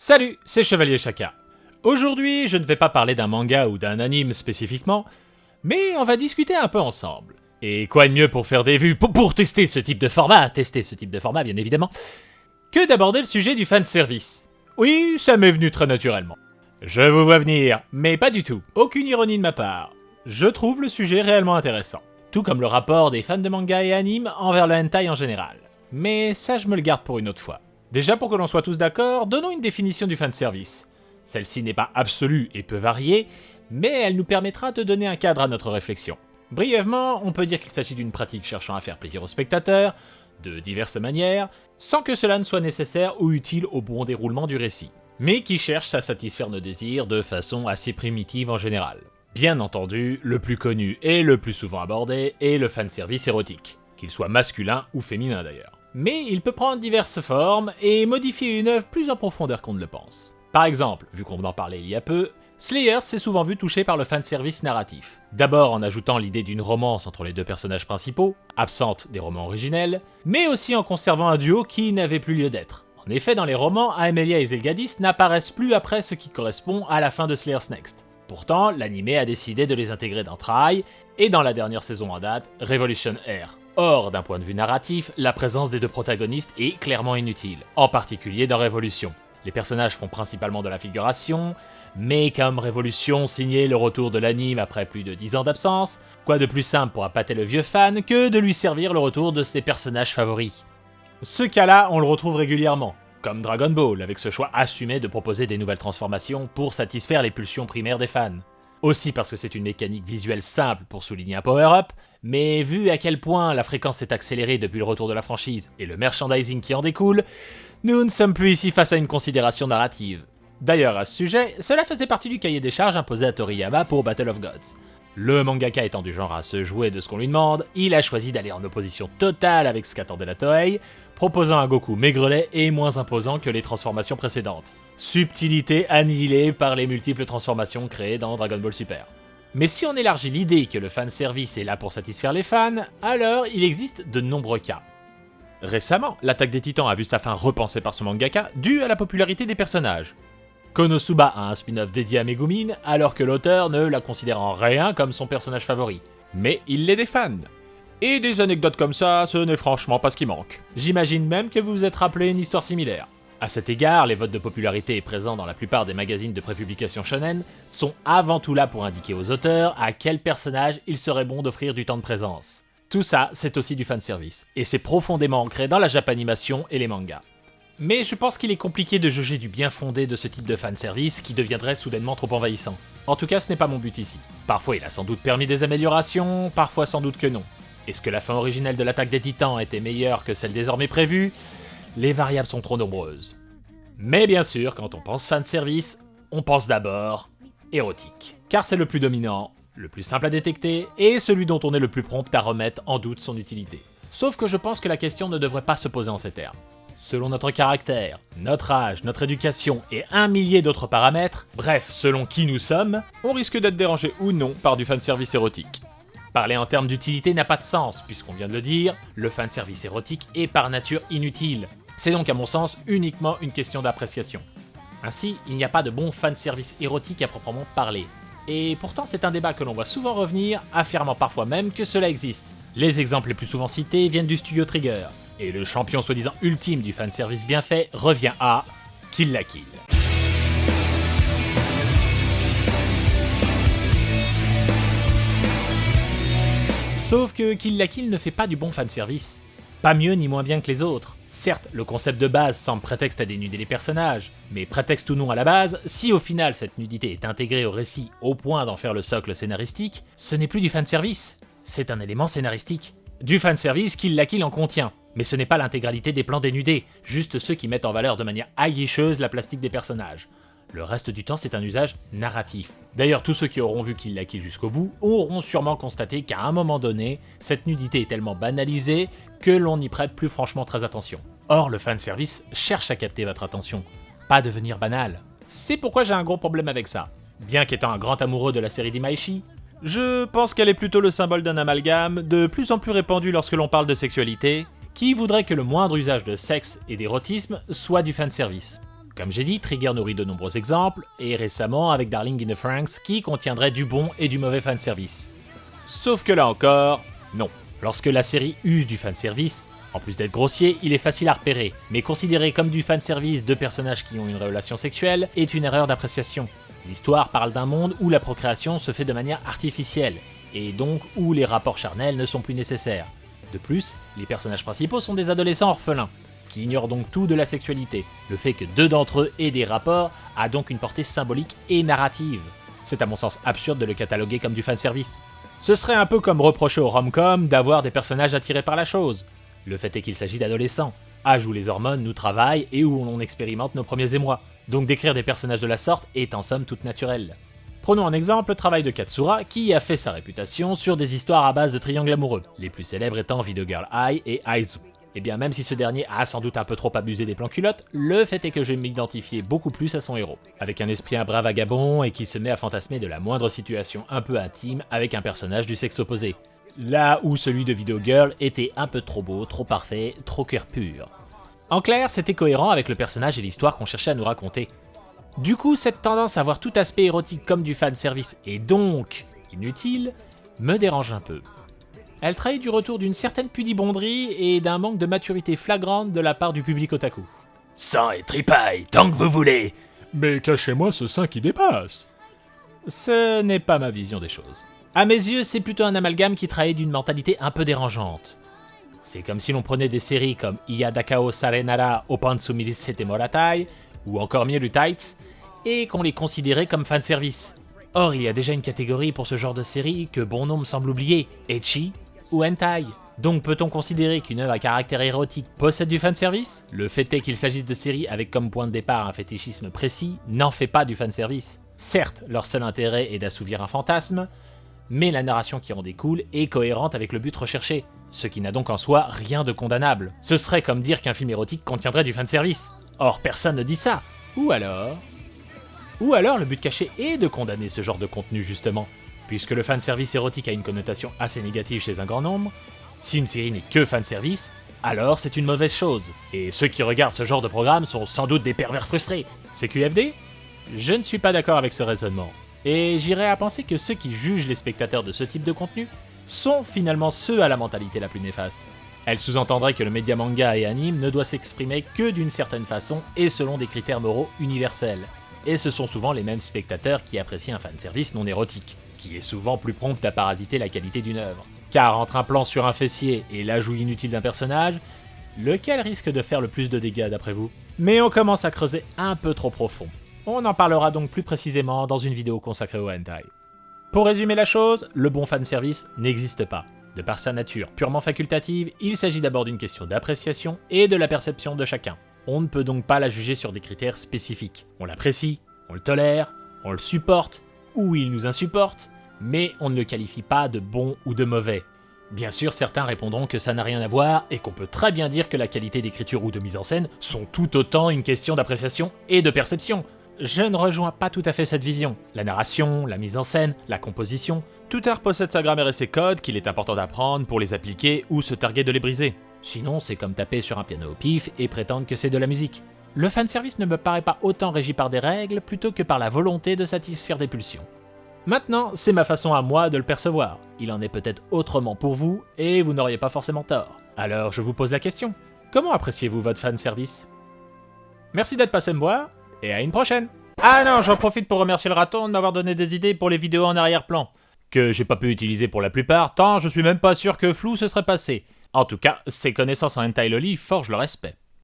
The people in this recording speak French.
Salut, c'est Chevalier Chaka. Aujourd'hui, je ne vais pas parler d'un manga ou d'un anime spécifiquement, mais on va discuter un peu ensemble. Et quoi de mieux pour faire des vues, pour tester ce type de format bien évidemment, que d'aborder le sujet du fanservice. Oui, ça m'est venu très naturellement. Je vous vois venir, mais pas du tout, aucune ironie de ma part. Je trouve le sujet réellement intéressant, tout comme le rapport des fans de manga et anime envers le hentai en général. Mais ça, je me le garde pour une autre fois. Déjà, pour que l'on soit tous d'accord, donnons une définition du fanservice. Celle-ci n'est pas absolue et peut varier, mais elle nous permettra de donner un cadre à notre réflexion. Brièvement, on peut dire qu'il s'agit d'une pratique cherchant à faire plaisir aux spectateurs, de diverses manières, sans que cela ne soit nécessaire ou utile au bon déroulement du récit, mais qui cherche à satisfaire nos désirs de façon assez primitive en général. Bien entendu, le plus connu et le plus souvent abordé est le fanservice érotique, qu'il soit masculin ou féminin d'ailleurs. Mais il peut prendre diverses formes et modifier une œuvre plus en profondeur qu'on ne le pense. Par exemple, vu qu'on en parlait il y a peu, Slayer s'est souvent vu touché par le fanservice narratif. D'abord en ajoutant l'idée d'une romance entre les deux personnages principaux, absente des romans originels, mais aussi en conservant un duo qui n'avait plus lieu d'être. En effet, dans les romans, Amelia et Zelgadis n'apparaissent plus après ce qui correspond à la fin de Slayer's Next. Pourtant, l'anime a décidé de les intégrer dans Try, et dans la dernière saison en date, Revolution R. Or, d'un point de vue narratif, la présence des deux protagonistes est clairement inutile, en particulier dans Révolution. Les personnages font principalement de la figuration, mais comme Révolution signait le retour de l'anime après plus de 10 ans d'absence, quoi de plus simple pour appâter le vieux fan que de lui servir le retour de ses personnages favoris. Ce cas-là, on le retrouve régulièrement, comme Dragon Ball, avec ce choix assumé de proposer des nouvelles transformations pour satisfaire les pulsions primaires des fans. Aussi parce que c'est une mécanique visuelle simple pour souligner un power-up, mais vu à quel point la fréquence s'est accélérée depuis le retour de la franchise et le merchandising qui en découle, nous ne sommes plus ici face à une considération narrative. D'ailleurs à ce sujet, cela faisait partie du cahier des charges imposé à Toriyama pour Battle of Gods. Le mangaka étant du genre à se jouer de ce qu'on lui demande, il a choisi d'aller en opposition totale avec ce qu'attendait la Toei, proposant un Goku maigrelet et moins imposant que les transformations précédentes. Subtilité annihilée par les multiples transformations créées dans Dragon Ball Super. Mais si on élargit l'idée que le fanservice est là pour satisfaire les fans, alors il existe de nombreux cas. Récemment, l'Attaque des Titans a vu sa fin repensée par son mangaka due à la popularité des personnages. Konosuba a un spin-off dédié à Megumin alors que l'auteur ne la considère en rien comme son personnage favori. Mais il l'est des fans. Et des anecdotes comme ça, ce n'est franchement pas ce qui manque. J'imagine même que vous vous êtes rappelé une histoire similaire. À cet égard, les votes de popularité présents dans la plupart des magazines de prépublication shonen sont avant tout là pour indiquer aux auteurs à quel personnage il serait bon d'offrir du temps de présence. Tout ça, c'est aussi du fanservice, et c'est profondément ancré dans la japanimation et les mangas. Mais je pense qu'il est compliqué de juger du bien fondé de ce type de fanservice qui deviendrait soudainement trop envahissant. En tout cas, ce n'est pas mon but ici. Parfois il a sans doute permis des améliorations, parfois sans doute que non. Est-ce que la fin originelle de l'Attaque des Titans était meilleure que celle désormais prévue ? Les variables sont trop nombreuses. Mais bien sûr, quand on pense fanservice, on pense d'abord érotique. Car c'est le plus dominant, le plus simple à détecter, et celui dont on est le plus prompt à remettre en doute son utilité. Sauf que je pense que la question ne devrait pas se poser en ces termes. Selon notre caractère, notre âge, notre éducation et un millier d'autres paramètres, bref, selon qui nous sommes, on risque d'être dérangé ou non par du fanservice érotique. Parler en termes d'utilité n'a pas de sens, puisqu'on vient de le dire, le fanservice érotique est par nature inutile. C'est donc à mon sens uniquement une question d'appréciation. Ainsi, il n'y a pas de bon fanservice érotique à proprement parler. Et pourtant c'est un débat que l'on voit souvent revenir, affirmant parfois même que cela existe. Les exemples les plus souvent cités viennent du studio Trigger, et le champion soi-disant ultime du fanservice bien fait revient à Kill la Kill. Sauf que Kill la Kill ne fait pas du bon fanservice. Pas mieux ni moins bien que les autres. Certes, le concept de base semble prétexte à dénuder les personnages, mais prétexte ou non à la base, si au final cette nudité est intégrée au récit au point d'en faire le socle scénaristique, ce n'est plus du fanservice, c'est un élément scénaristique. Du fanservice, Kill la Kill en contient, mais ce n'est pas l'intégralité des plans dénudés, juste ceux qui mettent en valeur de manière aguicheuse la plastique des personnages. Le reste du temps, c'est un usage narratif. D'ailleurs, tous ceux qui auront vu Kill la Kill jusqu'au bout auront sûrement constaté qu'à un moment donné, cette nudité est tellement banalisée que l'on n'y prête plus franchement très attention. Or, le fanservice cherche à capter votre attention, pas devenir banal. C'est pourquoi j'ai un gros problème avec ça. Bien qu'étant un grand amoureux de la série d'Imaishi, je pense qu'elle est plutôt le symbole d'un amalgame de plus en plus répandu lorsque l'on parle de sexualité, qui voudrait que le moindre usage de sexe et d'érotisme soit du fanservice. Comme j'ai dit, Trigger nourrit de nombreux exemples, et récemment avec Darling in the Franxx qui contiendrait du bon et du mauvais fanservice. Sauf que là encore, non. Lorsque la série use du fanservice, en plus d'être grossier, il est facile à repérer, mais considéré comme du fanservice de personnages qui ont une relation sexuelle est une erreur d'appréciation. L'histoire parle d'un monde où la procréation se fait de manière artificielle, et donc où les rapports charnels ne sont plus nécessaires. De plus, les personnages principaux sont des adolescents orphelins, qui ignorent donc tout de la sexualité. Le fait que deux d'entre eux aient des rapports a donc une portée symbolique et narrative. C'est à mon sens absurde de le cataloguer comme du fanservice. Ce serait un peu comme reprocher au rom-com d'avoir des personnages attirés par la chose. Le fait est qu'il s'agit d'adolescents, âge où les hormones nous travaillent et où l'on expérimente nos premiers émois. Donc d'écrire des personnages de la sorte est en somme toute naturel. Prenons en exemple le travail de Katsura qui a fait sa réputation sur des histoires à base de triangles amoureux, les plus célèbres étant Video Girl Ai et Aizu. Et bien même si ce dernier a sans doute un peu trop abusé des plans culottes, le fait est que je m'identifiais beaucoup plus à son héros, avec un esprit un bras vagabond et qui se met à fantasmer de la moindre situation un peu intime avec un personnage du sexe opposé. Là où celui de Video Girl était un peu trop beau, trop parfait, trop cœur pur. En clair, c'était cohérent avec le personnage et l'histoire qu'on cherchait à nous raconter. Du coup, cette tendance à voir tout aspect érotique comme du fanservice et donc inutile, me dérange un peu. Elle trahit du retour d'une certaine pudibonderie et d'un manque de maturité flagrante de la part du public otaku. Sang et tripaille, tant que vous voulez. Mais cachez-moi ce sein qui dépasse. Ce n'est pas ma vision des choses. À mes yeux, c'est plutôt un amalgame qui trahit d'une mentalité un peu dérangeante. C'est comme si l'on prenait des séries comme Iyadakao Sarenara Opansu Mirisete Moratai, ou encore mieux du Tights, et qu'on les considérait comme fanservice. Or, il y a déjà une catégorie pour ce genre de série que bon nombre semblent oublier, ecchi ou hentai. Donc peut-on considérer qu'une œuvre à caractère érotique possède du fanservice ? Le fait est qu'il s'agisse de séries avec comme point de départ un fétichisme précis n'en fait pas du fanservice. Certes, leur seul intérêt est d'assouvir un fantasme, mais la narration qui en découle est cohérente avec le but recherché, ce qui n'a donc en soi rien de condamnable. Ce serait comme dire qu'un film érotique contiendrait du fanservice. Or, personne ne dit ça. Ou alors le but caché est de condamner ce genre de contenu justement. Puisque le fanservice érotique a une connotation assez négative chez un grand nombre, si une série n'est que fanservice, alors c'est une mauvaise chose. Et ceux qui regardent ce genre de programme sont sans doute des pervers frustrés. C'est QFD ? Je ne suis pas d'accord avec ce raisonnement. Et j'irais à penser que ceux qui jugent les spectateurs de ce type de contenu sont finalement ceux à la mentalité la plus néfaste. Elle sous-entendrait que le média manga et anime ne doit s'exprimer que d'une certaine façon et selon des critères moraux universels. Et ce sont souvent les mêmes spectateurs qui apprécient un fanservice non érotique, qui est souvent plus prompt à parasiter la qualité d'une œuvre. Car entre un plan sur un fessier et l'ajout inutile d'un personnage, lequel risque de faire le plus de dégâts d'après vous ? Mais on commence à creuser un peu trop profond. On en parlera donc plus précisément dans une vidéo consacrée au hentai. Pour résumer la chose, le bon fanservice n'existe pas. De par sa nature purement facultative, il s'agit d'abord d'une question d'appréciation et de la perception de chacun. On ne peut donc pas la juger sur des critères spécifiques. On l'apprécie, on le tolère, on le supporte, ou il nous insupporte, mais on ne le qualifie pas de bon ou de mauvais. Bien sûr, certains répondront que ça n'a rien à voir et qu'on peut très bien dire que la qualité d'écriture ou de mise en scène sont tout autant une question d'appréciation et de perception. Je ne rejoins pas tout à fait cette vision. La narration, la mise en scène, la composition, tout art possède sa grammaire et ses codes qu'il est important d'apprendre pour les appliquer ou se targuer de les briser. Sinon, c'est comme taper sur un piano au pif et prétendre que c'est de la musique. Le fanservice ne me paraît pas autant régi par des règles plutôt que par la volonté de satisfaire des pulsions. Maintenant, c'est ma façon à moi de le percevoir. Il en est peut-être autrement pour vous, et vous n'auriez pas forcément tort. Alors je vous pose la question. Comment appréciez-vous votre fanservice ? Merci d'être passé me voir, et à une prochaine. Ah non, j'en profite pour remercier le raton de m'avoir donné des idées pour les vidéos en arrière-plan, que j'ai pas pu utiliser pour la plupart, tant je suis même pas sûr que flou se serait passé. En tout cas, ses connaissances en hentai loli forgent le respect.